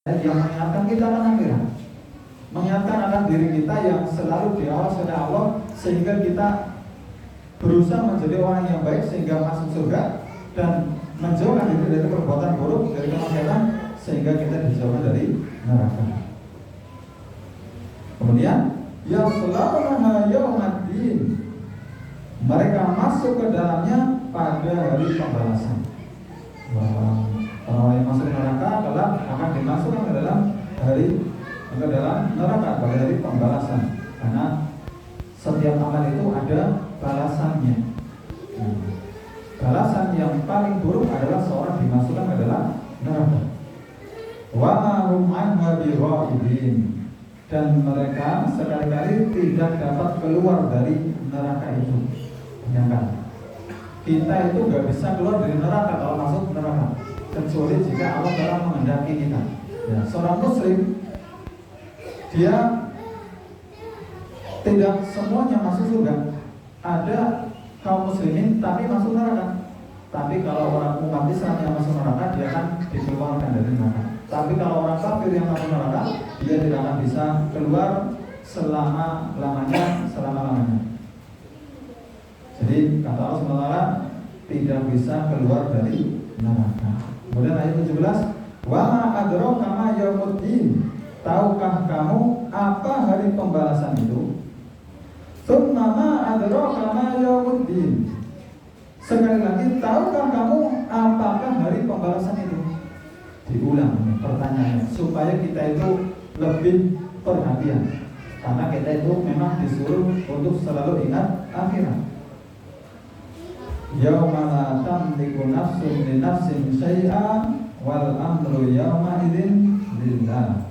yang mengingatkan kita akan akhirat, mengingatkan akan diri kita yang selalu diawasi oleh Allah, sehingga kita berusaha menjadi orang yang baik sehingga masuk surga, dan menjauhkan diri dari perbuatan buruk, dari kemaksiatan, sehingga kita dijauhkan dari neraka. Kemudian yaslaunaha yaumaddin, mereka masuk ke dalamnya pada hari pembalasan. Orang yang masuk neraka adalah akan dimasukkan ke dalam neraka pada hari pembalasan, karena setiap amal itu ada balasannya. Balasan yang paling buruk adalah seorang dimasukkan ke dalam neraka. Wa ma hum anha bighaibin, dan mereka sekali-kali tidak dapat keluar dari neraka itu. Bayangkan, kita itu gak bisa keluar dari neraka kalau masuk neraka, kecuali jika Allah telah menghendaki kita. Ya, seorang muslim dia tidak semuanya masuk surga. Ada kaum muslimin tapi masuk neraka. Tapi kalau orang umat Islam yang masuk neraka, dia akan dikeluarkan dari neraka. Tapi kalau orang kafir yang masuk neraka, dia tidak akan bisa keluar selama-lamanya. Jadi kata Allah SWT, tidak bisa keluar dari neraka. Kemudian ayat 17, wa ma adraka ma yaumuddin, tahukah kamu apa hari pembalasan itu? Tsumma ma adraka ma yaumuddin, sekali lagi, tahukah kamu apakah hari pembalasan itu? Diulang pertanyaannya supaya kita itu lebih perhatian, karena kita itu memang disuruh untuk selalu ingat akhirat. Yauma la tamliku nafsun li nafsin syai'an wal amru yauma idzin lillah,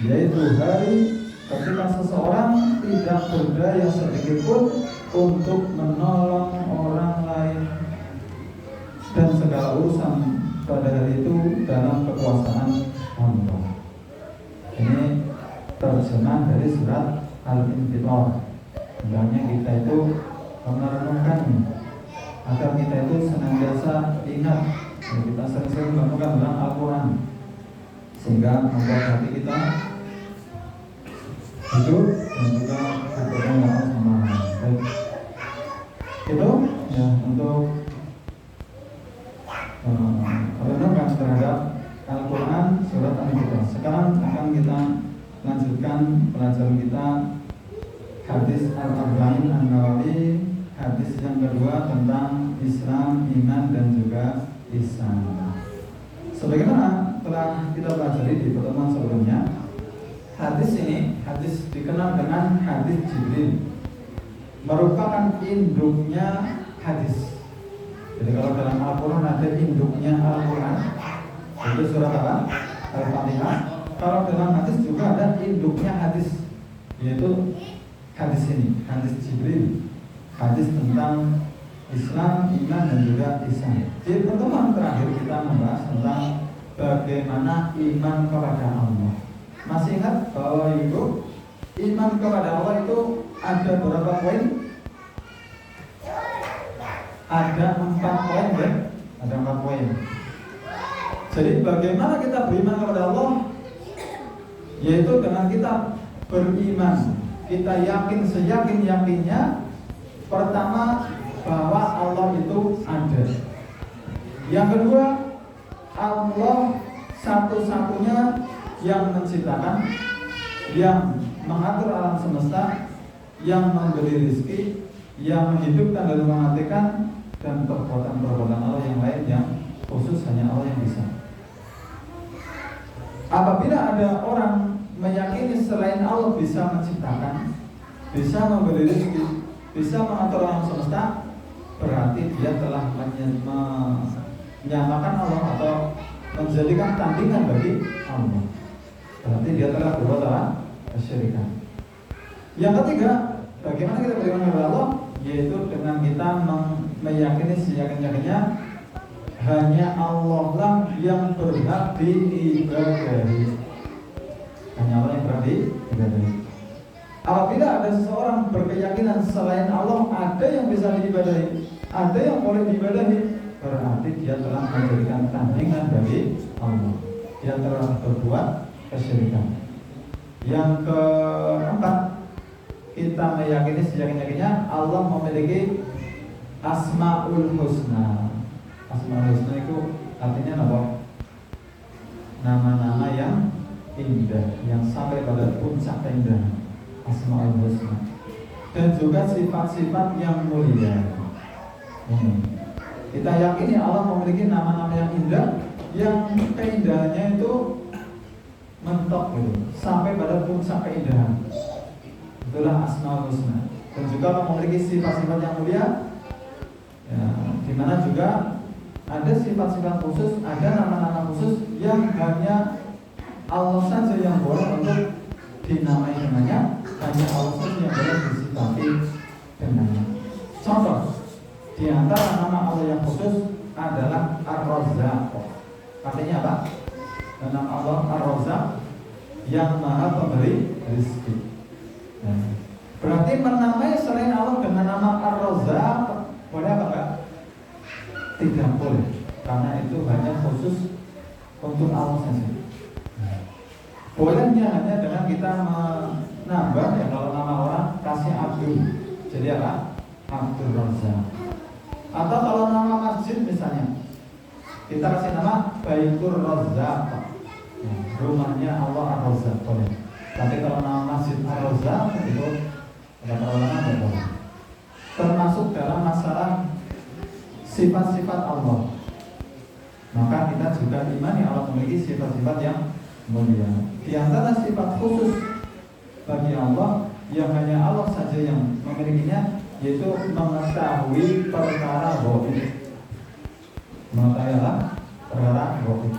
yaitu hari ketika seseorang tidak berdaya sedikit pun untuk menolong orang lain, dan segala urusan pada hari itu dalam kekuasaan Allah. Ini terjemah dari surat Al-Infitar. Hendaknya kita itu merenungkannya agar kita itu senantiasa ingat, dan kita sering-sering menemukan dalam Al-Quran, sehingga membuat hati kita hidup dan juga berdoa sama baik. Itu ya untuk renungan terhadap Al-Quran surat Al-Infitar. Sekarang akan kita lanjutkan pelajaran kita hadis Al-Arba'in An-Nawawi, hadis yang kedua tentang Islam, iman, dan juga ihsan. Sebagaimana telah kita pelajari di pertemuan sebelumnya, hadis ini, hadis dikenal dengan hadis Jibril, merupakan induknya hadis. Jadi kalau dalam Al-Quran ada induknya Al-Quran, itu surat apa? Al-Fatihah. Kalau dalam hadis juga ada induknya hadis, yaitu hadis ini, hadis Jibril, hadis tentang Islam, iman, dan juga ihsan. Di pertemuan terakhir kita membahas tentang bagaimana iman kepada Allah. Masih ingat bahwa itu iman kepada Allah itu ada berapa poin? Ada 4 poin, kan? Ada 4 poin. Jadi bagaimana kita beriman kepada Allah? Yaitu dengan kita beriman, kita yakin seyakin-yakinnya, pertama bahwa Allah itu ada. Yang kedua, Allah satu-satunya yang menciptakan, yang mengatur alam semesta, yang memberi rezeki, yang menghidupkan dan mematikan, dan perbuatan-perbuatan Allah yang lain yang khusus hanya Allah yang bisa. Apabila ada orang meyakini selain Allah bisa menciptakan, bisa memberi rezeki, bisa mengatur alam semesta, berarti dia telah menyamakan Allah atau menjadikan tandingan bagi Allah. Berarti dia telah berbuat kesyirikan. Yang ketiga, bagaimana kita beriman kepada Allah? Yaitu dengan kita meyakini seyakin-yakinnya hanya Allah lah yang berhak diibadahi. Hanya Allah yang berhak diibadahi. Apabila ada seseorang berkeyakinan selain Allah ada yang bisa diibadahi, ada yang boleh diibadahi, berarti dia telah menjadikan tandingan bagi Allah. dia telah berbuat kesyirikan. Yang keempat, kita meyakini seyakin-yakinnya Allah memiliki Asmaul Husna. Asmaul Husna itu artinya apa? Nama-nama yang indah, yang sampai pada puncak keindahan. Asmaul Husna. Dan juga sifat-sifat yang mulia. Kita yakini Allah memiliki nama-nama yang indah, yang keindahannya itu mentok gitu, sampai pada puncak keindahan. Itulah Asmaul Husna. Dan juga Allah memiliki sifat-sifat yang mulia, ya, dimana juga ada sifat-sifat khusus, ada nama-nama khusus yang hanya Allah saja yang boleh untuk dinamai dengannya, hanya Allah saja yang boleh disifati dengannya. Contoh, di antara nama Allah yang khusus adalah Ar-Razzaq. Artinya apa? Nama Allah Ar-Razzaq, yang maha pemberi rezeki. Berarti menamai selain Allah dengan nama Ar-Razzaq boleh apa enggak? Tidak boleh, karena itu hanya khusus untuk Allah saja. Bolehnya hanya dengan kita menambah, ya kalau nama orang kasih Abdul, jadi apa? Abdul Razzaq. Atau kalau nama masjid misalnya, kita kasih nama Baitur Razzaq, rumahnya Allah Ar-Razzaq boleh. Tapi kalau nama masjid Ar-Razzaq itu kata ulama tidak boleh. Termasuk dalam masalah sifat-sifat Allah. Maka kita juga imani Allah memiliki sifat-sifat yang mulia. Di antara sifat khusus bagi Allah yang hanya Allah saja yang memilikinya, yaitu mengetahui perkara gaib. Mengetahui perkara gaib.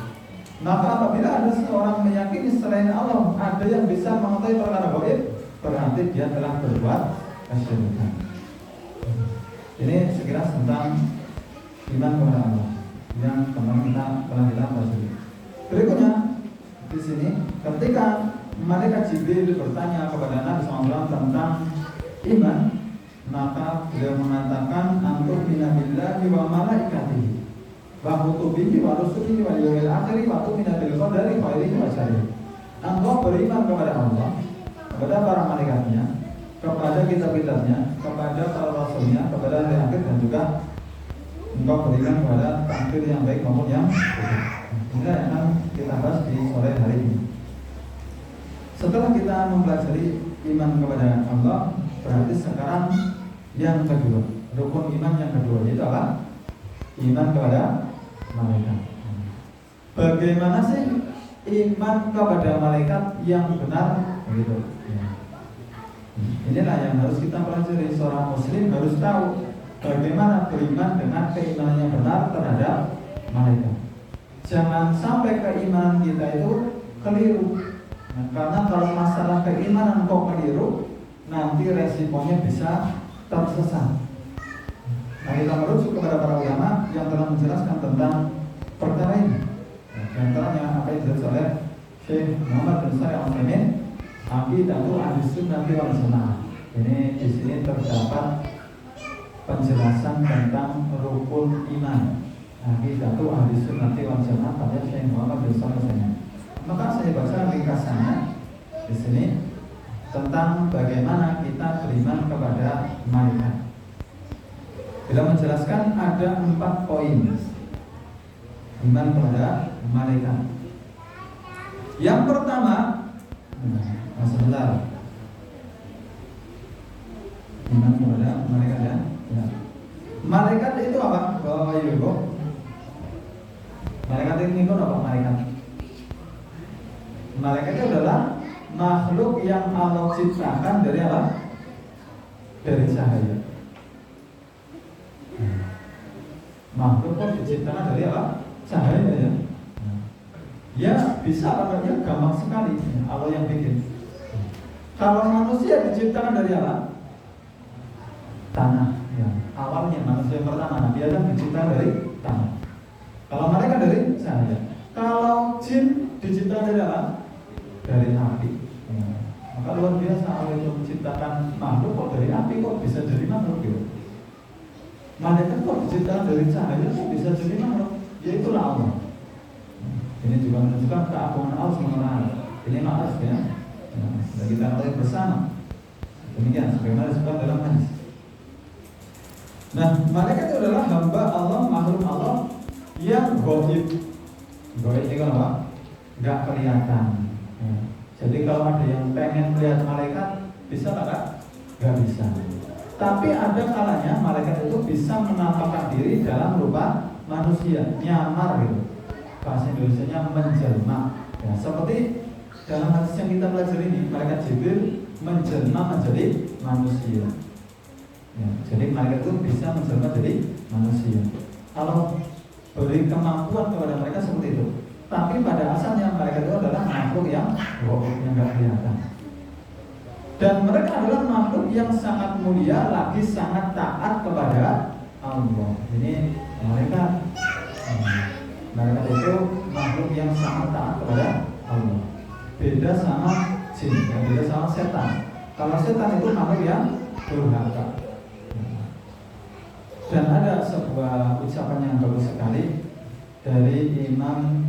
Maka apabila ada seorang meyakini selain Allah ada yang bisa mengetahui perkara gaib, berarti dia telah berbuat kesyirikan. Ini sekilas tentang iman kepada Allah yang teman-teman telah kita bahas. Berikutnya di sini, ketika malaikat Jibril bertanya kepada Nabi SAW tentang iman, maka beliau mengatakan antum billahi wa malaikatihi wa kutubihi wa rusulihi wal yawmil akhir wa tu'minu bil qadari khairihi wa syarrihi. Engkau beriman kepada Allah, kepada para malaikatnya, kepada kitab-kitabnya, kepada para rasulnya, kepada hari akhir, dan juga engkau beriman kepada takdir yang baik maupun yang buruk. Ini yang akan kita bahas di sore hari ini. Setelah kita mempelajari iman kepada Allah, berarti sekarang yang kedua, rukun iman yang kedua, yaitu apa? Iman kepada malaikat. Bagaimana sih iman kepada malaikat yang benar? Begitu. Inilah yang harus kita pelajari. Seorang muslim harus tahu bagaimana beriman dengan keimanan yang benar terhadap malaikat. Jangan sampai keimanan kita itu keliru. Nah, karena kalau masalah keimanan kok keliru, nanti resikonya bisa tersesat. Nah, kita merujuk kepada para ulama yang telah menjelaskan tentang perkara ini. Di antaranya apa yang dijelaskan oleh Syekh Muhammad bin Shalih Al-Utsaimin, Aqidatu Ahlussunnah wal Jamaah. Ini di sini terdapat penjelasan tentang rukun iman. Aqidatu Ahlussunnah wal Jamaah pada Syekh Muhammad bin Shalih Al-Utsaimin. Maka saya baca ringkasannya di sini tentang bagaimana kita beriman kepada malaikat. Beliau menjelaskan ada 4 poin iman kepada malaikat. Yang pertama, sebentar, iman kepada malaikat ya. Malaikat itu apa? Bapak Ibu, malaikat ini kan apa? Malaikat itu adalah makhluk yang Allah ciptakan dari apa? Dari cahaya. Makhluk kok diciptakan dari apa? Cahaya ya. Ya bisa makanya gampang sekali Allah yang bikin. Kalau manusia diciptakan dari apa? Tanah ya. Awalnya manusia yang pertama Nabi Adam diciptakan dari tanah. Kalau mereka dari cahaya. Kalau jin diciptakan dari apa? Dari api. Maka luar biasa Allah itu menciptakan makhluk kok dari api kok bisa jadi makhluk gitu. Malaikat kok diciptakan dari cahaya kok bisa jadi makhluk? Ya itulah Allah. Ini juga menunjukkan keagungan Allah SWT. Ini maaf ya. Dan kita ketahui bersama. Demikian sebagaimana disebut dalam hadis. Nah, malaikat itu adalah hamba Allah, makhluk Allah yang gaib. Gaib itu apa? Enggak kelihatan. Ya. Jadi kalau ada yang pengen lihat malaikat, bisa nggak? Nggak bisa. Tapi ada kalanya malaikat itu bisa menampakkan diri dalam rupa manusia, nyamar gitu. Bahasa Indonesianya menjelma. Ya, seperti dalam hadis yang kita pelajari ini, malaikat Jibril menjelma menjadi manusia. Ya, jadi malaikat itu bisa menjelma jadi manusia. Kalau beri kemampuan kepada mereka seperti itu. Tapi pada asalnya malaikat itu adalah makhluk yang nggak kelihatan. Dan mereka adalah makhluk yang sangat mulia, lagi sangat taat kepada Allah. Ini mereka itu makhluk yang sangat taat kepada Allah. Beda sama jin, beda sama setan. Kalau setan itu makhluk yang durhaka. Dan ada sebuah ucapan yang bagus sekali dari Imam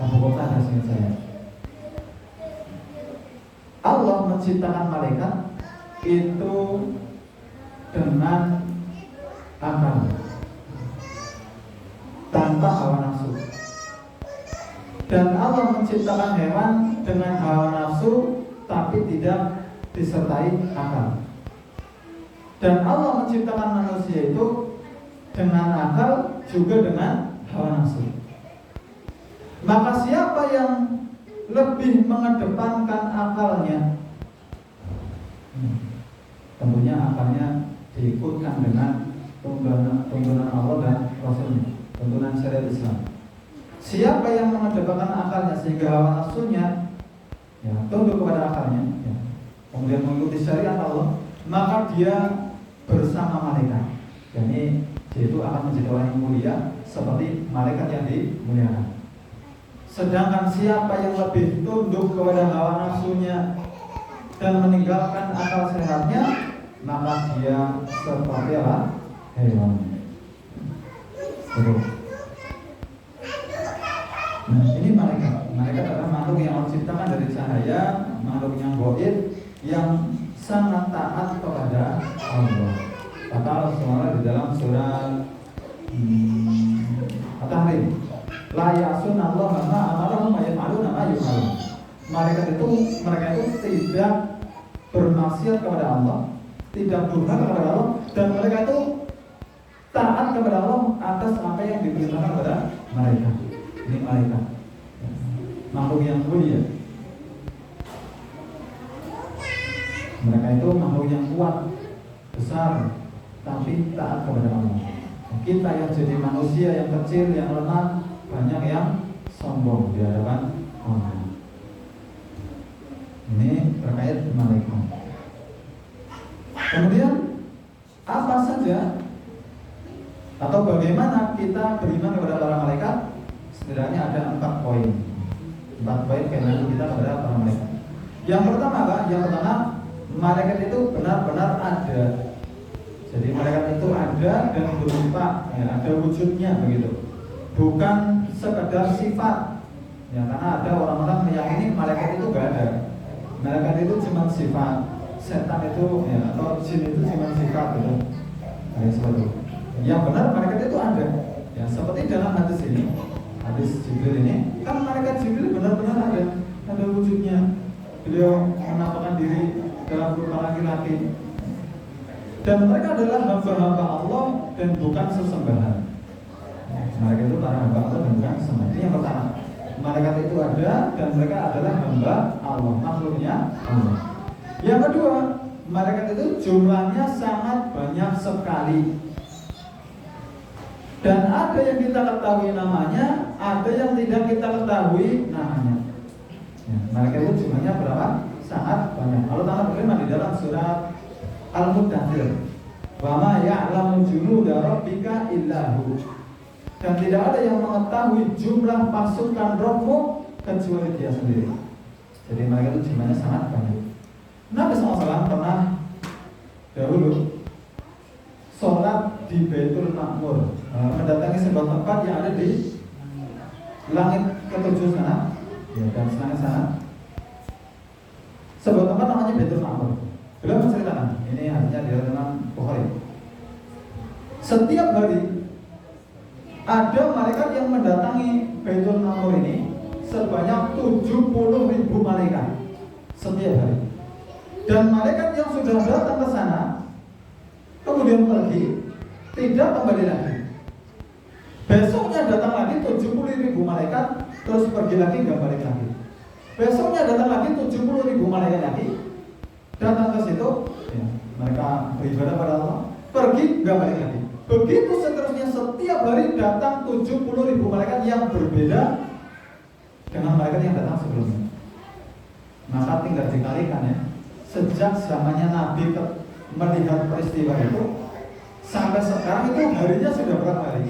Abu Qatadah saya. Allah menciptakan malaikat itu dengan akal, tanpa hawa nafsu. Dan Allah menciptakan hewan dengan hawa nafsu, tapi tidak disertai akal. Dan Allah menciptakan manusia itu dengan akal, juga dengan hawa nafsu. Maka siapa yang lebih mengedepankan akalnya, tentunya akalnya diikutkan dengan tuntunan Allah dan Rasulnya, tuntunan syariat Islam. Siapa yang mengedepankan akalnya sehingga hawa nafsunya ya, tunduk kepada akalnya, ya, kemudian mengikuti syariat Allah, maka dia bersama malaikat. Jadi dia itu akan menjadi orang yang mulia seperti malaikat yang dimuliakan. Sedangkan siapa yang lebih tunduk kepada hawa nafsunya dan meninggalkan akal sehatnya, maka dia seperti apa? Hewan. Nah, ini malaikat. Malaikat adalah makhluk yang Allah ciptakan dari cahaya, makhluk yang gaib, yang sangat taat kepada Allah. Kata Allah SWT di dalam surat At-Tahrim, la ya'sunallaha ma amarahum wa yaf'aluna ma yu'marun. Mereka itu tidak bermaksiat kepada Allah, tidak durhaka kepada Allah, dan mereka itu taat kepada Allah atas apa yang diperintahkan kepada mereka. Ini malaikat, makhluk yang mulia. Mereka itu makhluk yang kuat, besar, tapi taat kepada Allah. Kita yang jadi manusia yang kecil, yang lemah, banyak yang sombong di hadapan Allah. Ini terkait malaikat. Kemudian apa saja atau bagaimana kita beriman kepada para malaikat? Setidaknya ada 4 poin. 4 poin keimanan kita kepada para malaikat. Yang pertama apa? Yang pertama, malaikat itu benar-benar ada. Jadi malaikat itu ada dan berupa, ya, ada wujudnya begitu. Bukan sekedar sifat. Ya, karena ada orang-orang meyakini malaikat itu gak ada. Malaikat itu cuma sifat. Setan itu, ya, atau jin itu cuma sifat gitu. Kayak seperti itu. Yang benar malaikat itu ada. Ya, seperti dalam hadis ini, hadis Jibril ini, kan malaikat Jibril benar-benar ada wujudnya. Beliau menampakkan diri dalam rupa laki-laki. Dan mereka adalah hamba-hamba Allah dan bukan sesembahan. Mereka itu para hamba Allah dan bukan sesembahan. Ini yang pertama. Malaikat itu ada dan mereka adalah hamba Allah, makhluknya Allah. Yang kedua, malaikat itu jumlahnya sangat banyak sekali. Dan ada yang kita ketahui namanya, ada yang tidak kita ketahui namanya. Ya, malaikat itu jumlahnya berapa? Sangat banyak. Allah Ta'ala berfirman di dalam surat Al-Muddathir, wa ma ya'lamu junuda rabbika illa hu. Dan tidak ada yang mengetahui jumlah pasukan Rabbmu kecuali Dia sendiri. Jadi malaikat itu jumlahnya sangat banyak. Nabi SAW pernah dahulu sholat di Baitul Ma'mur, mendatangi sebuah tempat yang ada di langit ketujuh sana, ya, dan langit sana. Sebuah tempat namanya Baitul Ma'mur. Beliau menceritakan, ini hanya di dalam Bukhari. Setiap hari ada malaikat yang mendatangi Baitul Ma'mur ini sebanyak 70.000 malaikat setiap hari. Dan malaikat yang sudah datang ke sana kemudian pergi, tidak kembali lagi. Besoknya datang lagi 70.000 malaikat, terus pergi lagi, nggak balik lagi. Besoknya datang lagi 70.000 malaikat lagi, datang ke situ, ya, mereka beribadah pada Allah, pergi, nggak balik lagi. Begitu seterusnya, setiap hari datang 70.000 malaikat yang berbeda dengan malaikat yang datang sebelumnya. Maka tinggal dikalikan ya, sejak zamannya Nabi melihat peristiwa itu sampai sekarang itu harinya sudah berapa hari?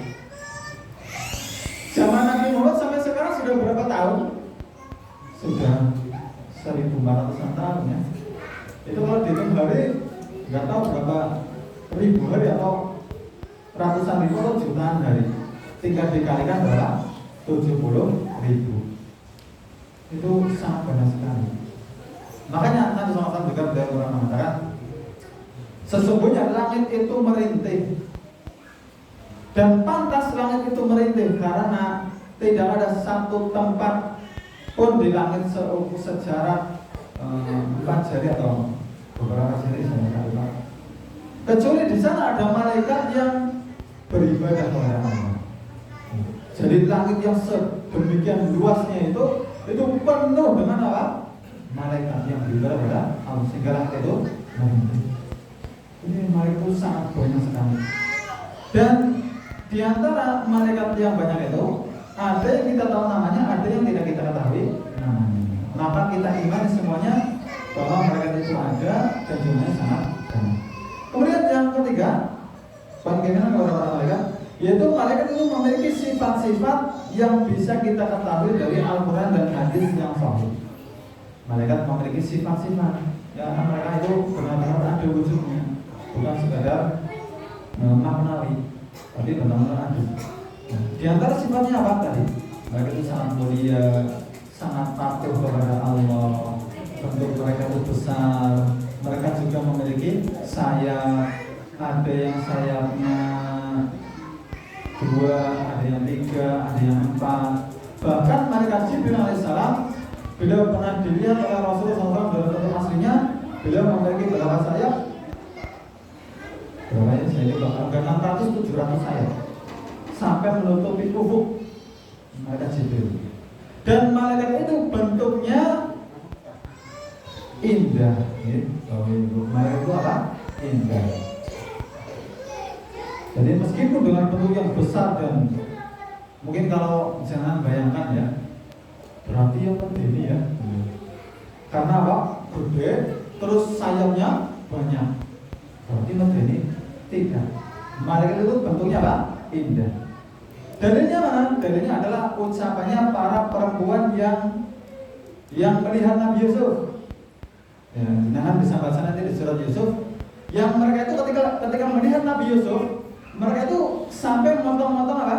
Zaman Nabi Muhammad sampai sekarang sudah berapa tahun? Sudah 1.400 tahun ya. Itu kalau dihitung hari nggak tahu berapa ribu hari atau ratusan ribu atau jutaan hari. Tinggal dikalikan berapa? 70.000. Itu sangat banyak sekali. Makanya Nabi SAW juga beliau mengatakan, sesungguhnya langit itu merintih, dan pantas langit itu merintih karena tidak ada satu tempat pun di langit sejarah 4 jari atau beberapa jari saya lupa, kecuali di sana ada malaikat yang beribadah kepada Allah. Jadi langit yang sedemikian luasnya itu penuh dengan apa? Malaikat yang beribadah kepada Allah, sehingga langit itu merintih. Ini malaikat itu sangat banyak sekali. Dan di antara malaikat yang banyak itu, ada yang kita tahu namanya, ada yang tidak kita ketahui namanya. Maka kita imani semuanya bahwa malaikat itu ada dan jumlahnya sangat banyak. Kemudian yang ketiga, bagaimana orang-orang malaikat? Yaitu malaikat itu memiliki sifat-sifat yang bisa kita ketahui dari Al-Quran dan hadis yang sahih. Malaikat memiliki sifat-sifat, ya, mereka itu benar-benar ada wujudnya, bukan sekadar maknawi, tapi benar-benar ada. Nah, di antara sifatnya apa tadi? Mereka itu sangat mulia, sangat patuh kepada Allah, bentuk mereka itu besar. Mereka juga memiliki sayap, ada yang sayapnya 2, ada yang 3, ada yang 4. Bahkan malaikat Jibril alaihissalam, beliau pernah dilihat oleh Rasulullah SAW dalam bentuk aslinya, beliau memiliki berapa sayap? Berapa ya? Saya lupa. 600-700 sayap, sampai menutupi ufuk malaikat Jibril. Dan malaikat itu bentuknya indah. Malaikat itu apa? Indah. Jadi meskipun dengan bentuk yang besar, dan mungkin kalau jangan bayangkan ya, berarti yang ini ya, karena apa? Gede, terus sayapnya banyak, berarti ini tidak. Malaikat itu bentuknya apa? Indah. Dalilnya mana? Dalilnya adalah ucapannya para perempuan yang melihat Nabi Yusuf. Ya, nah bisa baca nanti di surat Yusuf. Yang mereka itu ketika melihat Nabi Yusuf, mereka itu sampai memotong-motong apa?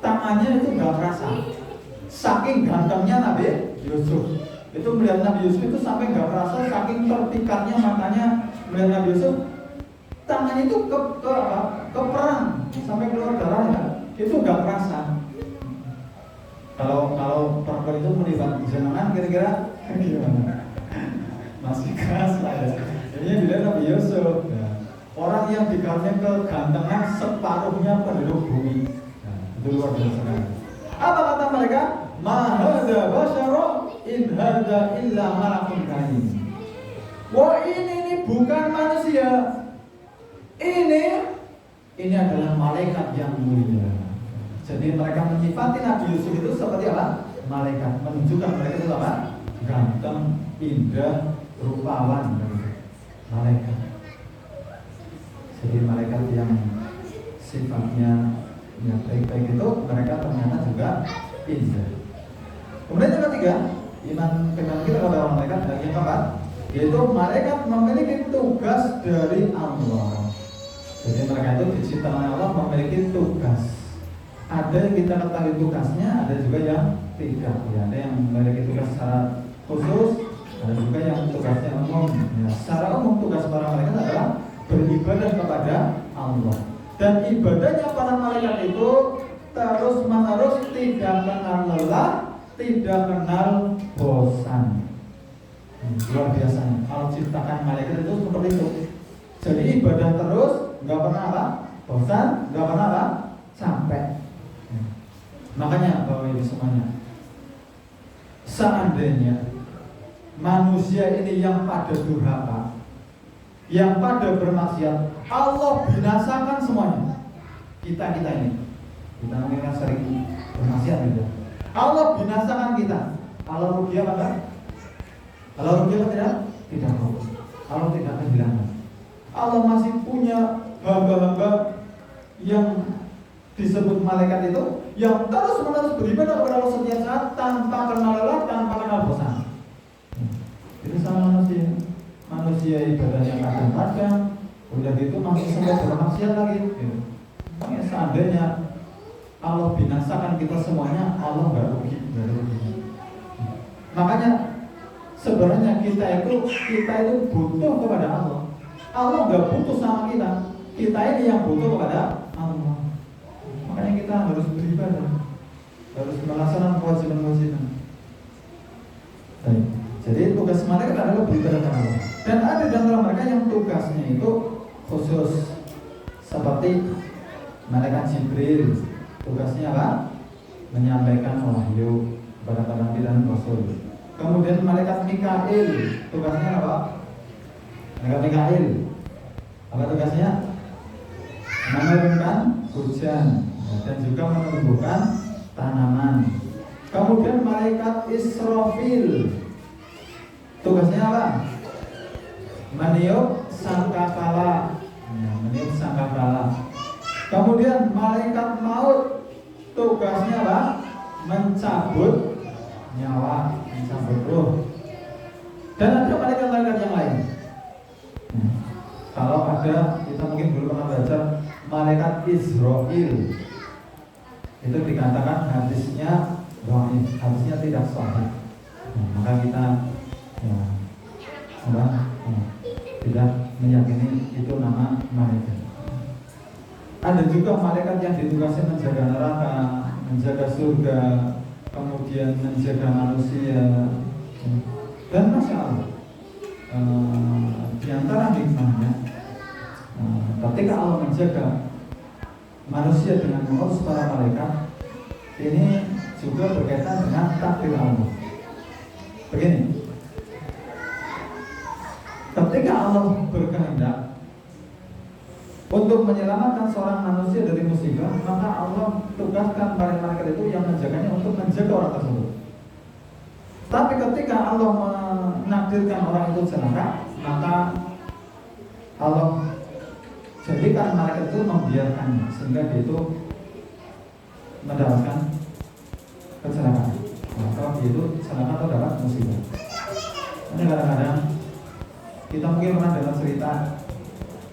Tangannya itu nggak kerasa. Saking gantengnya Nabi Yusuf. Itu melihat Nabi Yusuf itu sampai nggak kerasa, saking terpikatnya matanya melihat Nabi Yusuf. Tangannya itu ke perang sampai keluar darahnya. Itu nggak kerasa. Kalau perempuan itu melihat jenengan kira-kira gimana? Masih keras lah ya. Ini dilihat Nabi Yusuf. Ya. Orang yang dikaruniai kegantengan separuhnya penduduk bumi. Nah, itu luar biasa. Apa kata mereka? Ma hadza basyara in hadza illa malakun karim. Wah, ini bukan manusia. Ini adalah malaikat yang mulia. Jadi mereka menyifati Nabi Yusuf itu seperti apa? Malaikat, menunjukkan mereka itu apa? Ganteng, indah, rupawan. Malaikat. Jadi malaikat yang sifatnya yang baik-baik itu, mereka ternyata juga indah. Kemudian yang ketiga, iman kita kepada orang malaikat. Dan yang keempat, yaitu malaikat memiliki tugas dari Allah. Jadi mereka itu diciptakan oleh Allah memiliki tugas. ada yang kita ketahui tugasnya, ada juga yang tidak. Ya, ada yang memiliki tugas secara khusus, ada juga yang tugasnya umum. Ya, secara umum tugas para malaikat adalah beribadah kepada Allah. Dan ibadahnya para malaikat itu terus menerus, tidak kenal lelah, tidak kenal bosan. Luar biasanya. Kalau ciptakan malaikat itu seperti itu. Jadi ibadah terus, nggak pernah apa? Bosan, nggak pernah apa? Sampai. Makanya Bapak Ibu semuanya, seandainya manusia ini yang pada durhaka, yang pada bermaksiat, Allah binasakan semuanya. Kita ini, kita mungkin kan sering bermaksiat gitu. Allah binasakan kita. Allah rugi apa enggak? Allah rugi apa tidak? Tidak rugi. Allah tidak kehilangan. Allah masih punya hamba-hamba yang disebut malaikat itu, yang terus menerus beribadah kepada Allah setiap saat tanpa kenal lelah, tanpa kenal bosan. Itu sama manusia ibadahnya kadang-kadang, udah gitu masih sempat bermaksiat lagi. Makanya seandainya Allah binasakan kita semuanya, Allah nggak rugi. Makanya sebenarnya kita itu butuh kepada Allah. Allah nggak butuh sama kita. Kita ini yang butuh kepada Allah. Makanya kita harus beribadah, harus melaksanakan kewajiban-kewajiban. Jadi tugas malaikat adalah beribadah kepada Allah. Dan ada di antara mereka yang tugasnya itu khusus, seperti malaikat Jibril. Tugasnya apa? Menyampaikan wahyu kepada para nabi dan rasul. Kemudian malaikat Mikail, tugasnya apa? Malaikat Mikail, apa tugasnya? Menurunkan hujan dan juga menumbuhkan tanaman. Kemudian malaikat Israfil, tugasnya apa? Meniup sangkakala. Meniup sangkakala. Kemudian malaikat maut, tugasnya apa? Mencabut nyawa, mencabut ruh. Dan ada malaikat-malaikat yang lain. Kalau ada, kita mungkin belum pernah baca malaikat Israel. Itu dikatakan hadisnya dhaif, hadisnya tidak sahih. Maka kita tidak meyakini itu nama malaikat. Ada juga malaikat yang ditugasi menjaga neraka, menjaga surga, kemudian menjaga manusia. Dan Masya Allah, di antara hikmahnya, ketika Allah menjaga manusia dengan mengurus para malaikat, ini juga berkaitan dengan takdir Allah. Begini, ketika Allah berkehendak untuk menyelamatkan seorang manusia dari musibah, maka Allah tugaskan para malaikat itu yang menjaganya untuk menjaga orang tersebut. Tapi ketika Allah menakdirkan orang itu celaka, maka Allah jadikan malaikat itu membiarkannya sehingga dia itu mendapatkan kecelakaan. Kalau dia itu celaka atau dapat musibah. Ini kadang-kadang kita mungkin pernah dengar cerita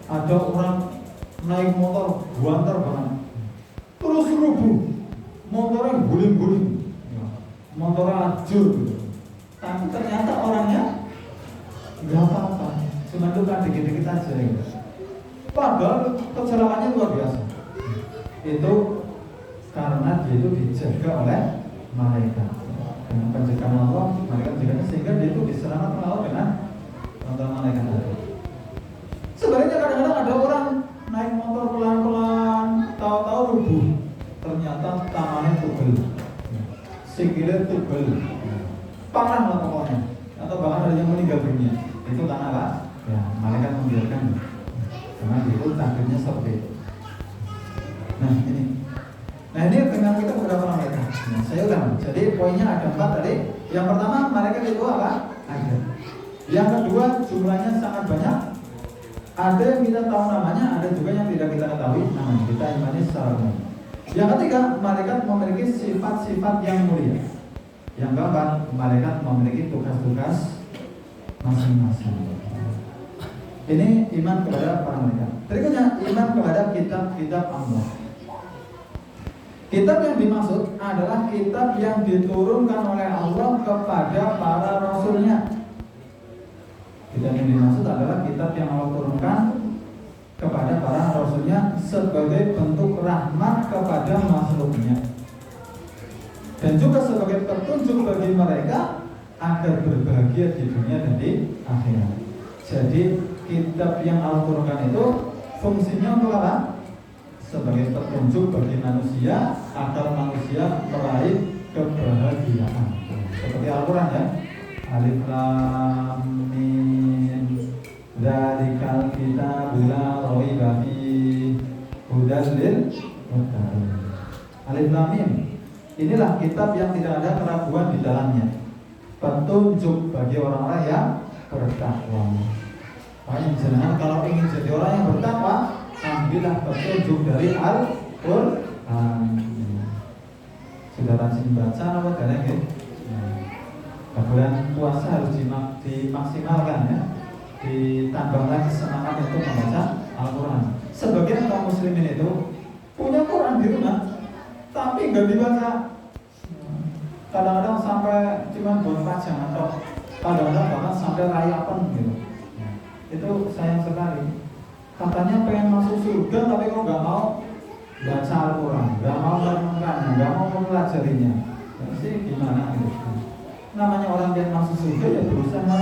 ada orang naik motor buantar banget, terus rubuh, motornya guling-guling, motornya hancur gitu. Tapi ternyata orangnya nggak apa-apa, cuma luka dikit-dikit aja gitu. Padahal kecelakaannya luar biasa. Itu karena dia itu dijaga oleh malaikat. Dengan penjagaan Allah, malaikat menjaganya sehingga dia itu diselamatkan Allah dengan bantuan malaikat tadi. Sebenarnya kadang-kadang ada orang naik motor pelan-pelan, tahu-tahu rubuh, ternyata tangannya tugel, sikilnya tugel, parah lah pokoknya, atau bahkan ada yang meninggal dunia. Itu karena apa? Ya, malaikat membiarkan, karena itu takdirnya seperti itu. Nah ini dengan kita beberapa malaikat. Nah, saya ulang. Jadi poinnya ada 4 tadi. Yang pertama, malaikat itu apa? Ada. Yang kedua, jumlahnya sangat banyak. Ada yang kita tahu namanya, ada juga yang tidak kita ketahui namanya. Kita imani secara umum. Yang ketiga, malaikat memiliki sifat-sifat yang mulia. Yang keempat, malaikat memiliki tugas-tugas masing-masing. Ini iman kepada para malaikat. Berikutnya, iman kepada kitab-kitab Allah. Kitab yang dimaksud adalah kitab yang diturunkan oleh Allah kepada para rasulnya. Kitab yang dimaksud adalah kitab yang Allah turunkan kepada para rasulnya sebagai bentuk rahmat kepada makhluknya, dan juga sebagai petunjuk bagi mereka agar berbahagia di dunia dan di akhirat. Jadi kitab yang Allah turunkan itu fungsinya untuk apa? Sebagai petunjuk bagi manusia agar manusia meraih kebahagiaan. Seperti Al-Quran ya. Alif Lam Mim Dzalikal kitabu la raiba fihi hudan lil muttaqin. Alif Lam Mim. Inilah kitab yang tidak ada keraguan di dalamnya. Petunjuk bagi orang-orang yang bertakwa. Makanya jangan kalau ingin jadi orang yang bertakwa, ambillah petunjuk dari Al-Quran. Sudah rajin baca apa kadang ya? Bulan puasa harus dimaksimalkan ya, ditambah lagi semangat untuk membaca Al-Quran. Sebagian kaum muslimin itu punya Quran di rumah, tapi nggak dibaca. Kadang-kadang sampai cuma buat pajangan atau kadang-kadang bahkan sampai rayapan gitu. Itu sayang sekali. Katanya pengen masuk surga tapi kok nggak mau baca Al-Quran, nggak mau merenungkannya, nggak mau mempelajarinya. Jadi gimana gitu? Namanya orang yang masuk surga ya berusaha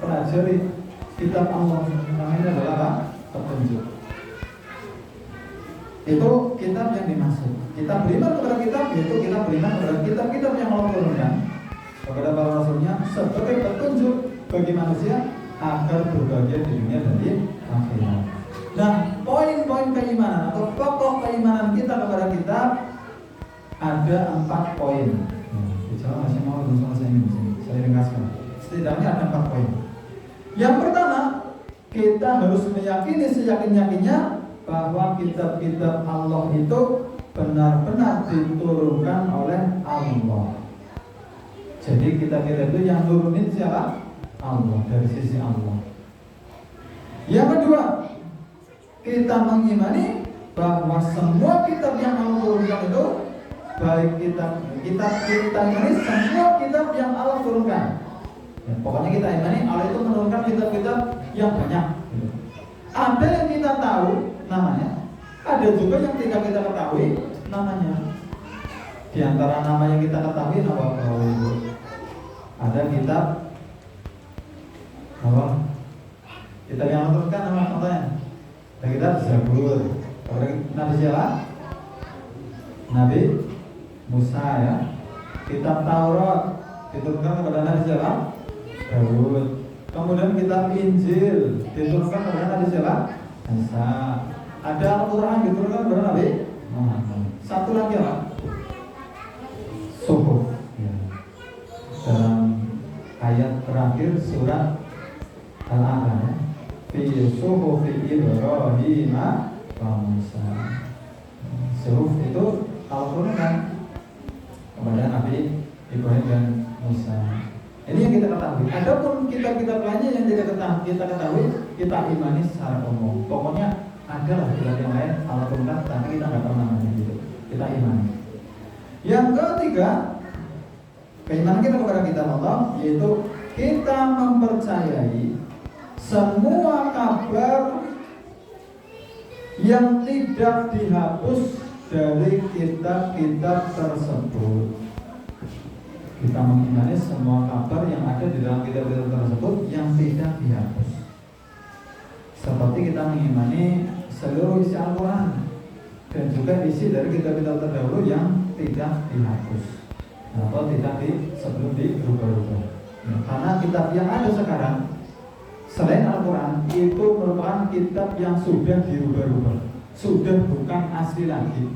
pelajari kitab Allah. Namanya adalah apa? Petunjuk. Itu kitab yang dimaksud. Kita beriman kepada kitab, yaitu kita beriman kepada kitab-kitab yang Allah turunkan kepada para rasulnya sebagai petunjuk bagi manusia agar berbahagia di dunia dan di akhirat. Nah, poin-poin keimanan atau pokok keimanan kita kepada kitab ada 4 poin. Bicara masih mau belum selesai ini, saya ringkaskan. Setidaknya ada 4 poin. Yang pertama, kita harus meyakini seyakin-yakinnya bahwa kitab-kitab Allah itu benar-benar diturunkan oleh Allah. Jadi kitab-kitab itu yang turunin siapa? Allah, dari sisi Allah. Yang kedua, kita mengimani bahwa semua kitab yang Allah turunkan itu, baik kitab kita ini semua kitab yang Allah turunkan. Ya, pokoknya kita imani Allah itu menurunkan kitab-kitab yang banyak. Ada yang kita tahu namanya, ada juga yang tidak kita ketahui namanya. Di antara nama yang kita ketahui nama ada kitab apa? Kitab yang Allah turunkan nama contohnya. Ada kitab Zabur. Nabi siapa? Nabi Musa ya. Kitab Taurat diturunkan kepada Nabi siapa? Daud. Kemudian kitab Injil diturunkan kepada Nabi siapa? Isa. Ada Al-Quran diturunkan kepada Nabi Muhammad. Satu lagi apa? Suhuf ya. Dalam ayat terakhir surat Al-A'la ya. Fi suhufi Ibrahim wa Musa. Suhuf itu Al-Quran kan kepada Nabi Ibrahim dan Musa. Ini yang kita ketahui. Adapun kitab-kitab lainnya yang tidak kita ketahui, kita imani secara umum. Pokoknya adalah kitab yang lain Allah turunkan, tapi kita nggak tahu namanya gitu. Kita imani. Yang ketiga, keimanan kita kepada kitab Allah, yaitu kita mempercayai semua kabar yang tidak dihapus dari kitab-kitab tersebut. Kita mengimani semua kabar yang ada di dalam kitab-kitab tersebut yang tidak dihapus. Seperti kita mengimani seluruh isi Al-Quran dan juga isi dari kitab-kitab terdahulu yang tidak dihapus atau tidak sebelum dirubah-rubah. Karena kitab yang ada sekarang selain Al-Quran itu merupakan kitab yang sudah dirubah-rubah, sudah bukan asli lagi.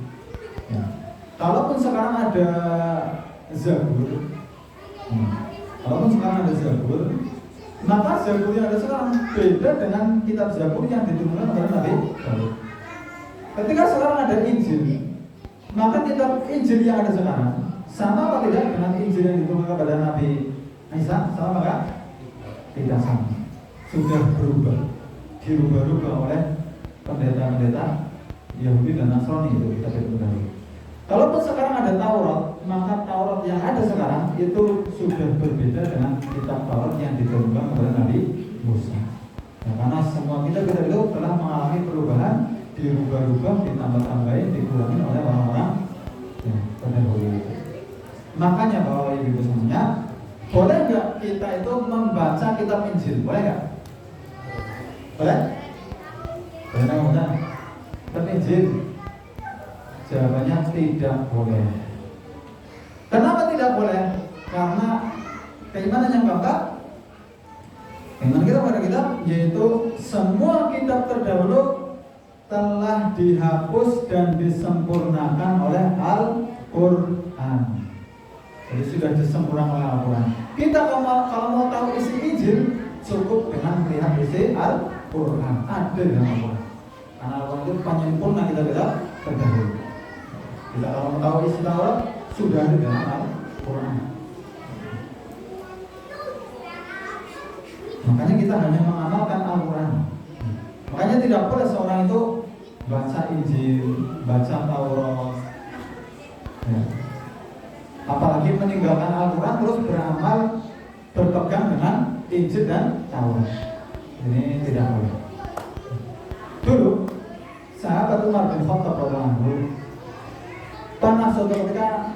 Kalaupun sekarang ada Zabur, kalaupun sekarang ada Zabur, maka Zabur yang ada sekarang beda dengan kitab Zabur yang diturunkan kepada Nabi Daud. Ketika sekarang ada Injil, maka kitab Injil yang ada sekarang sama apa tidak dengan Injil yang diturunkan kepada Nabi Isa? Sama apa? Tidak sama. Sudah berubah, dirubah-rubah oleh pendeta-pendeta Yahudi dan Nasrani itu kitab itu tadi. Kalaupun sekarang ada Taurat, maka Taurat yang ada sekarang itu sudah berbeda dengan kitab Taurat yang diturunkan kepada Nabi Musa. Nah, karena semua kitab itu telah mengalami perubahan, dirubah-rubah, ditambah-tambahin, dikurangi oleh orang-orang pendahulu. Makanya Bapak Ibu semuanya, boleh nggak kita itu membaca kitab Injil? Boleh nggak? Boleh? Boleh nggak? Kitab Injil? Jawabannya tidak boleh. Kenapa tidak boleh? Karena keimanan yang keempat, keimanan kita pada kitab, yaitu semua kitab terdahulu telah dihapus dan disempurnakan oleh Al-Quran. Jadi sudah disempurnakan oleh Al-Quran. Kita kalau mau tahu isi Injil, cukup dengan melihat isi Al-Quran. Ada dalam Al-Quran. Karena Al-Quran itu penyempurna kitab-kitab terdahulu. Kita kalau mau tahu isi Taurat, sudah ada dalam Al-Quran. Makanya kita hanya mengamalkan Al-Quran. Makanya tidak boleh seorang itu baca Injil, baca Taurat, ya. Apalagi meninggalkan Al-Quran terus beramal berpegang dengan Injil dan Taurat. Ini tidak boleh. Dulu sahabat Umar bin Khattab radhiyallahu anhu pernah suatu ketika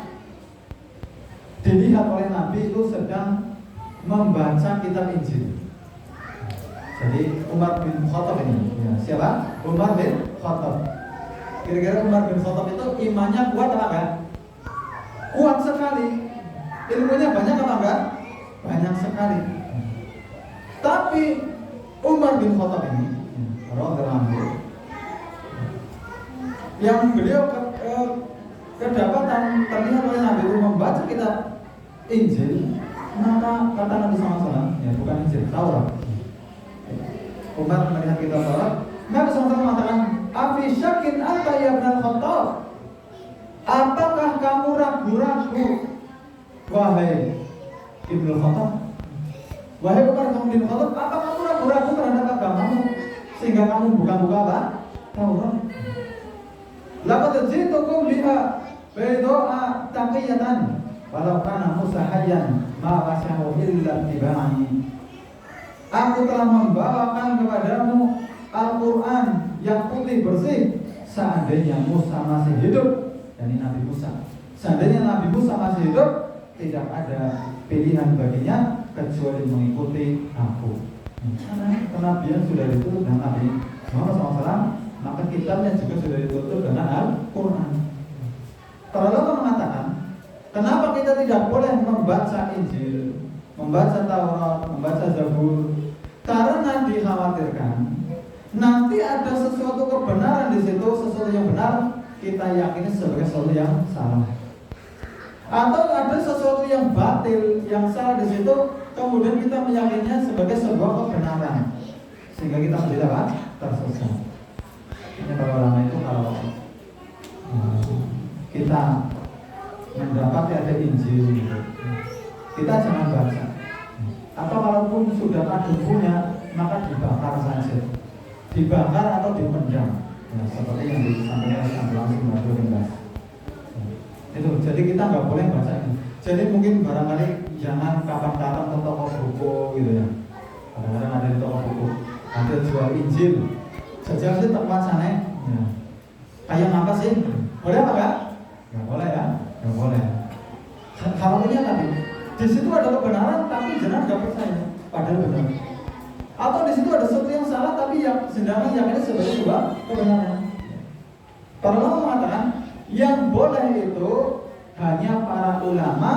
dilihat oleh Nabi itu sedang membaca kitab Injil. Jadi Umar bin Khattab ini, ya, siapa? Umar bin Khattab. Kira-kira Umar bin Khattab itu imannya kuat apa enggak? Kuat sekali. Ilmunya banyak apa enggak? Banyak sekali. Tapi Umar bin Khattab ini, radhiyallahu anhu, yang beliau kedapatan terlihat oleh Nabi itu membaca kitab Injil, maka kata Nabi SAW, ya bukan Injil, Taurat. Umar melihat kitab Taurat, Nabi SAW mengatakan, "Afi syakin anta ya ibn Khattab? Apakah kamu ragu-ragu, wahai Ibnu Khattab? Wahai Umar bin Khattab, apa kamu ragu-ragu terhadap agamamu sehingga kamu buka-buka apa? Taurat. Laqad ji'tukum biha bayda'a taqiyatan walau kana Musa hayyan ma wasyahu illa tibai." Aku telah membawakan kepadamu Al-Quran yang putih bersih. Seandainya Musa masih hidup, yani Nabi Musa, seandainya Nabi Musa masih hidup, tidak ada pilihan baginya kecuali mengikuti aku. Karena kenabian sudah ditutup dengan Nabi Muhammad SAW, maka kitabnya juga sudah ditutup dengan Al-Quran. Para ulama mengatakan, kenapa kita tidak boleh membaca Injil, membaca Taurat, membaca Zabur? Karena dikhawatirkan nanti ada sesuatu kebenaran di situ, sesuatu yang benar kita yakini sebagai sesuatu yang salah, atau ada sesuatu yang batil, yang salah di situ, kemudian kita meyakininya sebagai sebuah kebenaran, sehingga kita menjadi apa? Tersesat. Ini para ulama itu kalau kita mendapati ada Injil, kita jangan baca. Atau kalaupun sudah ada bukunya, maka dibakar saja, dibakar atau dipendam, ya, seperti yang disampaikan oleh Abdullah bin Abbas. Itu, jadi kita nggak boleh baca ini. Jadi mungkin barangkali jangan kapan-kapan ke toko buku gitu ya. Kadang-kadang ada di toko buku, ada jual Injil, sejauh sih tempat sana, ya. Kayak apa sih? Boleh apa enggak? Nggak boleh ya, nggak boleh. Kalau ini tadi, di situ ada kebenaran, tapi jangan nggak percaya, padahal benar. Atau di situ ada sesuatu yang salah, tapi yang sedangkan yang ini sebagai sebuah kebenaran. Para ulama mengatakan, yang boleh itu hanya para ulama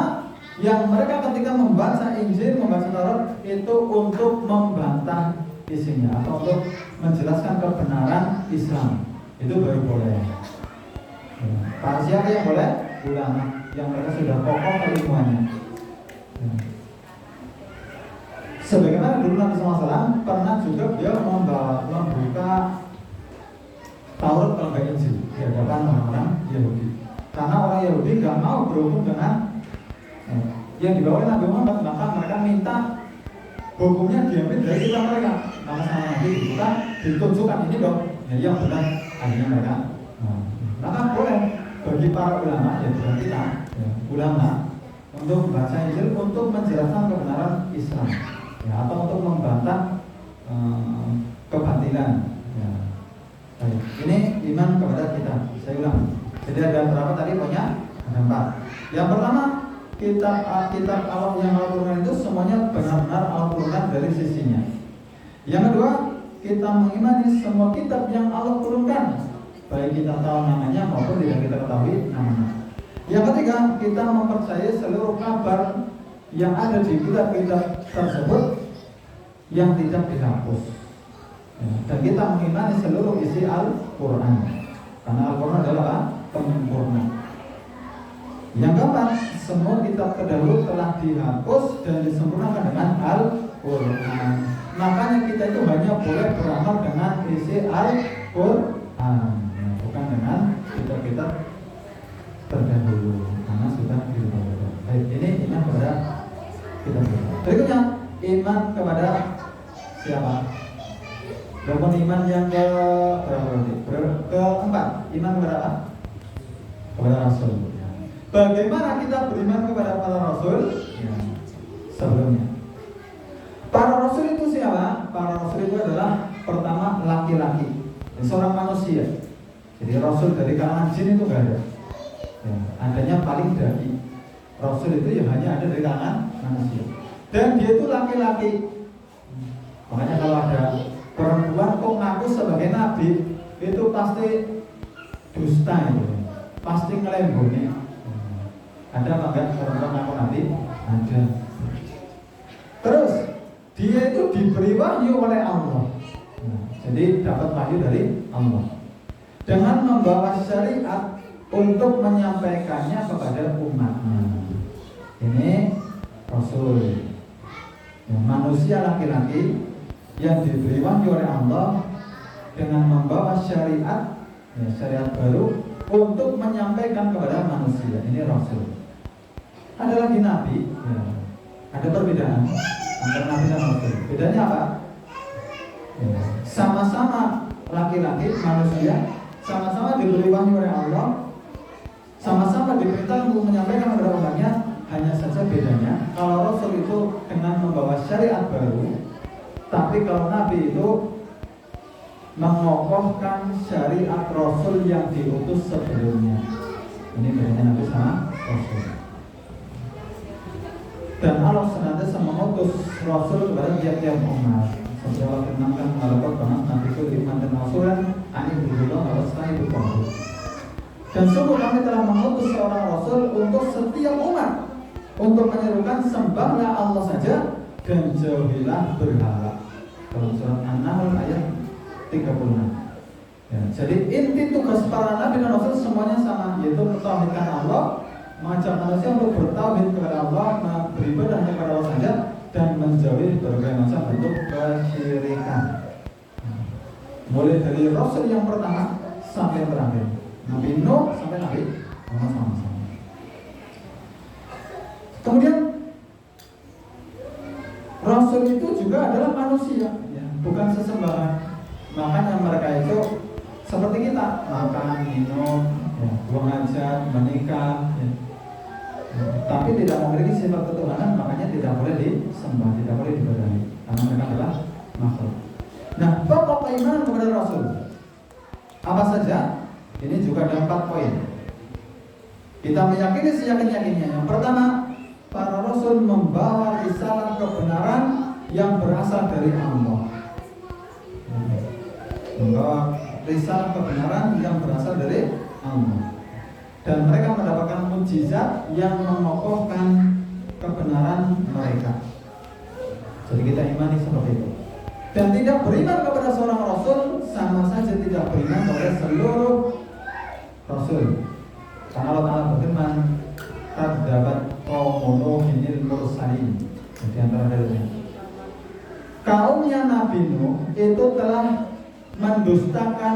yang mereka ketika membaca Injil, membaca Taurat itu untuk membantah isinya atau untuk menjelaskan kebenaran Islam, itu baru boleh. Para siapa yang boleh? Ulama yang mereka sudah kokoh keilmuannya. Sebagaimana dulu Nabi SAW pernah juga beliau membuka Taurat kalau nggak Injil di hadapan orang-orang Yahudi, karena orang Yahudi nggak mau berhubung dengan yang dibawa oleh Nabi Muhammad, maka mereka minta hukumnya diambil dari kitab mereka. Maka sama Nabi dibuka, ditunjukkan ini dong, ya yang benar akhirnya mereka. Maka boleh bagi para ulama, ya bukan kita, ya, ulama, untuk membaca Injil untuk menjelaskan kebenaran Islam, ya, atau untuk membantah kebatilan. Ya. Baik. Ini iman kepada kita. Saya ulang. Jadi ada berapa tadi poinnya? Ada 4. Yang pertama, kitab Allah yang Allah turunkan itu semuanya benar-benar Allah turunkan dari sisinya. Yang kedua, kita mengimani semua kitab yang Allah turunkan, baik kita tahu namanya maupun tidak kita ketahui namanya. Yang ketiga, kita mempercayai seluruh kabar yang ada di kitab-kitab tersebut yang tidak dihapus. Ya, dan kita mengimani seluruh isi Al-Quran, karena Al-Quran adalah penyempurna. Yang keempat, semua kitab terdahulu telah dihapus dan disempurnakan dengan Al-Quran. Makanya kita itu hanya boleh beramal dengan isi Al-Quran, bukan dengan kitab-kitab terdahulu, karena sudah dirubah. Baik, ini iman kepada kitab. Berikutnya, iman kepada siapa? Rukun iman yang keempat, iman kepada apa? Kepada Rasul. Bagaimana kita beriman kepada para Rasul? Ya, sebelumnya, para Rasul itu siapa? Para Rasul itu adalah pertama laki-laki, seorang manusia. Jadi Rasul dari kalangan jin itu gak ada. Ya, adanya paling dai. Rasul itu ya hanya ada dari kalangan manusia. Dan dia itu laki-laki. Makanya kalau ada perempuan kok ngaku sebagai nabi, itu pasti dusta itu, pasti ngelemboni. Ada apa enggak perempuan ngaku nabi? Ada. Terus dia itu diberi wahyu oleh Allah. Jadi dapat wahyu dari Allah dengan membawa syariat untuk menyampaikannya kepada umatnya. Ini Rasul, ya, manusia laki-laki yang diberi wahyu oleh Allah dengan membawa syariat, ya, syariat baru untuk menyampaikan kepada manusia. Ini Rasul. Ada lagi Nabi, ya. Ada perbedaan antara Nabi dan Rasul. Bedanya apa? Ya. Sama-sama laki-laki manusia, sama-sama diberi wahyu oleh Allah, sama-sama diperintah untuk menyampaikan kepada umatnya. Hanya saja bedanya, kalau Rasul itu dengan membawa syariat baru, tapi kalau Nabi itu mengokohkan syariat Rasul yang diutus sebelumnya. Ini bedanya Nabi sama Rasul. Dan Allah senantiasa mengutus Rasul kepada tiap-tiap umat. Seperti Allah firmankan, "Malaikat banget Nabi itu iman dan Rasulan, ani berdoa harus saya berdoa." Dan sungguh kami telah mengutus seorang Rasul untuk setiap umat, untuk menyerukan sembahlah Allah saja dan jauhilah berhala. Dalam surat An-Nahl ayat 36. Ya, jadi inti tugas para nabi dan rasul semuanya sama, yaitu mentauhidkan Allah, mengajak manusia untuk bertauhid kepada Allah, beribadah kepada Allah saja, dan menjauhi berbagai macam bentuk kesyirikan. Mulai dari Rasul yang pertama sampai yang terakhir, Nabi Nuh sampai Nabi Muhammad sama-sama. Kemudian Rasul itu juga adalah manusia, ya, bukan sesembahan. Makanya mereka itu seperti kita, makan, minum, ya, buang hajat, menikah, ya. Tapi tidak memiliki sifat ketuhanan, makanya tidak boleh disembah, tidak boleh diibadahi, karena mereka adalah makhluk. Nah, pokok keimanan kepada Rasul apa saja? Ini juga ada 4 poin. Kita meyakini seyakin-yakinnya. Yang pertama, para Rasul membawa risalah kebenaran yang berasal dari Allah. Membawa risalah kebenaran yang berasal dari Allah. Dan mereka mendapatkan mukjizat yang mengokohkan kebenaran mereka. Jadi kita imani seperti itu. Dan tidak beriman kepada seorang Rasul sama saja tidak beriman kepada seluruh Rasul. Karena Allah Ta'ala berfirman, "Kadzabat qaum Nuhin mursalin." Jadi antara dalilnya, kaumnya Nabi Nuh itu telah mendustakan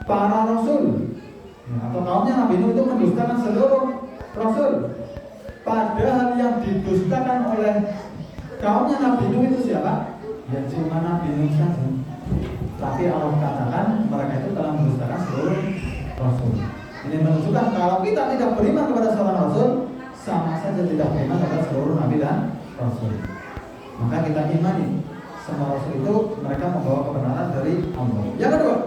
para Rasul. Atau kaumnya Nabi Nuh itu mendustakan seluruh Rasul. Padahal yang didustakan oleh kaumnya Nabi Nuh itu siapa? Ya cuma Nabi Nuh saja. Tapi Allah katakan mereka itu telah mendustakan seluruh Rasul. Ini menunjukkan kalau kita tidak beriman kepada seorang rasul, sama saja tidak beriman kepada seluruh nabi dan rasul. Maka kita imani semua rasul itu mereka membawa kebenaran dari Allah. Yang kedua,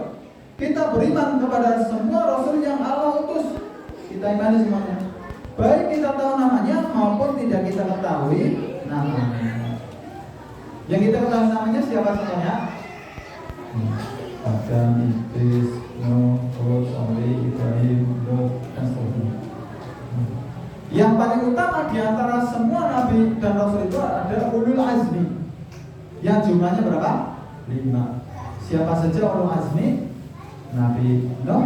kita beriman kepada semua rasul yang Allah utus. Kita imani semuanya, baik kita tahu namanya maupun tidak kita ketahui namanya. Yang kita ketahui namanya siapa semuanya? Adam, Idris, Nuh, Hud, Saleh, Ibrahim, Lut, dan seterusnya. Yang paling utama di antara semua nabi dan rasul itu adalah ulul azmi. Yang jumlahnya berapa? 5. Siapa saja ulul azmi? Nabi Nuh,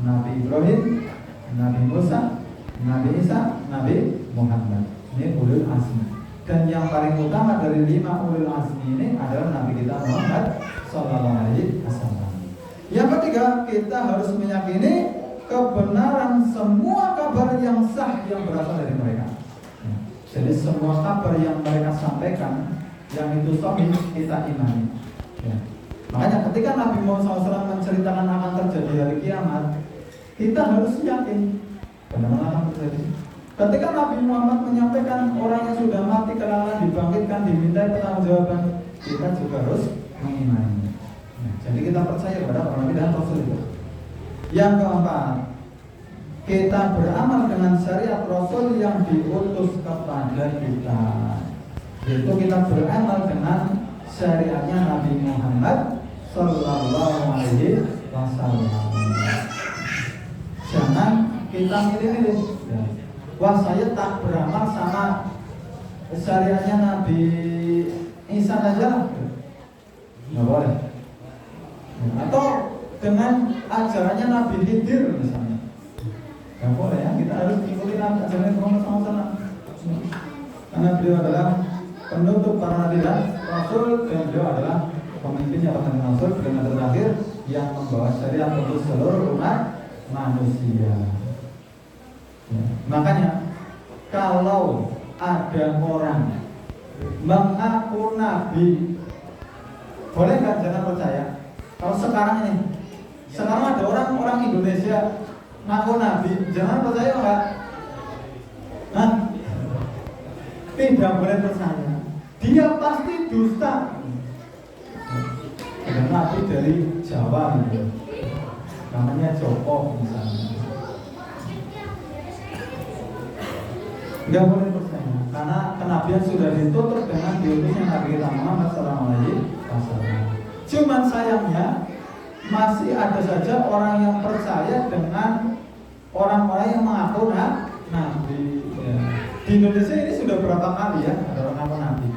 Nabi Ibrahim, Nabi Musa, Nabi Isa, Nabi Muhammad. Ini ulul azmi. Dan yang paling utama dari 5 ulul azmi ini adalah Nabi kita Muhammad Sallallahu Alaihi Wasallam. Yang ketiga, kita harus meyakini kebenaran semua kabar yang sah yang berasal dari mereka. Jadi semua kabar yang mereka sampaikan yang itu sahih kita imani. Makanya ketika Nabi Muhammad SAW menceritakan akan terjadi hari kiamat, kita harus yakin benar-benar akan terjadi. Ketika Nabi Muhammad menyampaikan orang yang sudah mati kelalan dibangkitkan, dimintai pertanggungjawaban, kita juga harus mengimani. Jadi kita percaya kepada para nabi dan rasul itu. Yang keempat, kita beramal dengan syariat rasul yang diutus kepada kita. Yaitu kita beramal dengan syariatnya Nabi Muhammad Sallallahu Alaihi Wasallam. Jangan kita milih-milih. Wah, saya tak beramal sama syariatnya Nabi Isa aja, nggak boleh. Atau dengan ajarannya Nabi Khidir misalnya, nggak boleh ya. Kita harus ikuti ajaran Muhammad SAW. Karena beliau adalah penutup para nabi dan rasul, dan beliau adalah pemimpinnya para nabi dan rasul, beliau terakhir yang membawa syariat untuk seluruh umat manusia. Makanya kalau ada orang mengaku nabi, boleh nggak jangan percaya? Kalau sekarang ada orang Indonesia ngaku nabi, jangan percaya nggak? Hah? Tidak boleh percaya. Dia pasti dusta. Ada nabi dari Jawa gitu, namanya Joko misalnya. Nggak boleh percaya, karena kenabian sudah ditutup dengan diutusnya Nabi kita Muhammad SAW. Cuman sayangnya masih ada saja orang yang percaya dengan orang-orang yang mengaku nabi. Di Indonesia ini sudah berapa kali ya ada orang mengaku nabi,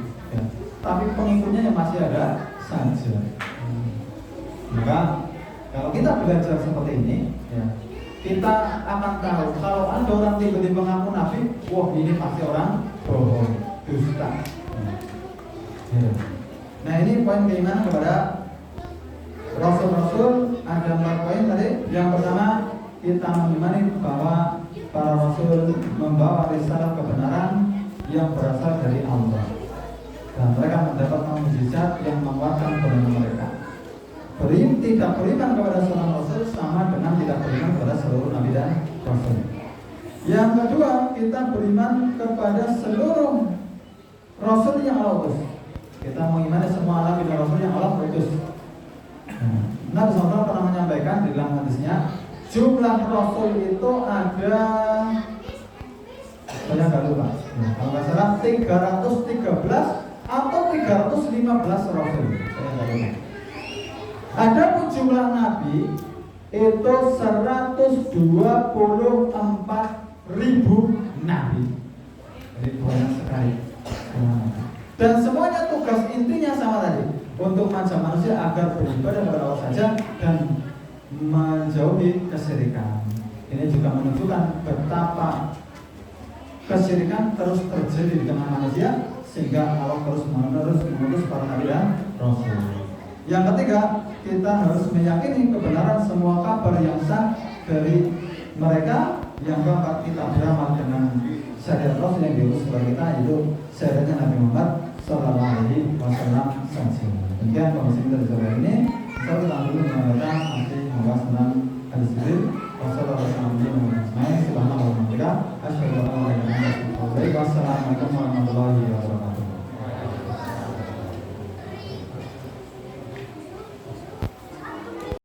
tapi pengikutnya yang masih ada saja. Maka kalau kita belajar seperti ini, kita akan tahu kalau ada orang tiba-tiba mengaku nabi, wah ini pasti orang bohong, dusta. Nah ini poin keimanan kepada Rasul-Rasul. Ada 4 poin tadi. Yang pertama, kita mengimani bahwa para Rasul membawa risalah kebenaran yang berasal dari Allah, dan mereka mendapatkan mukjizat yang menguatkan kebenaran mereka. Tidak beriman kepada seorang Rasul sama dengan tidak beriman kepada seluruh Nabi dan Rasul. Yang kedua, kita beriman kepada seluruh Rasul yang Allah utus. Kita mengimani semua Nabi dan Rasul yang Allah utus. Nabi SAW pernah menyampaikan di dalam hadisnya, jumlah Rasul itu ada, saya nggak lupa, kalau nggak salah 313 atau 315 Rasul, saya nggak lupa. Ada pun jumlah Nabi itu 124.000 Nabi. Jadi banyak sekali. Dan semuanya tugas intinya sama tadi, untuk mengajak manusia agar beribadah kepada Allah saja dan menjauhi kesyirikan. Ini juga menunjukkan betapa kesyirikan terus terjadi di tengah manusia, sehingga Allah terus menerus mengutus para nabi dan rasul. Yang ketiga, kita harus meyakini kebenaran semua kabar yang sah dari mereka. Yang keempat, kita beramal dengan syariat Rasul yang diutus kepada kita, yaitu syariatnya Nabi Muhammad Sallallahu Alaihi Wasallam saja. Demikian komisi kita di sore ini. Saya kita dulu mengatakan nanti membahas tentang hadis Jibril. Wassalamualaikum warahmatullahi wabarakatuh.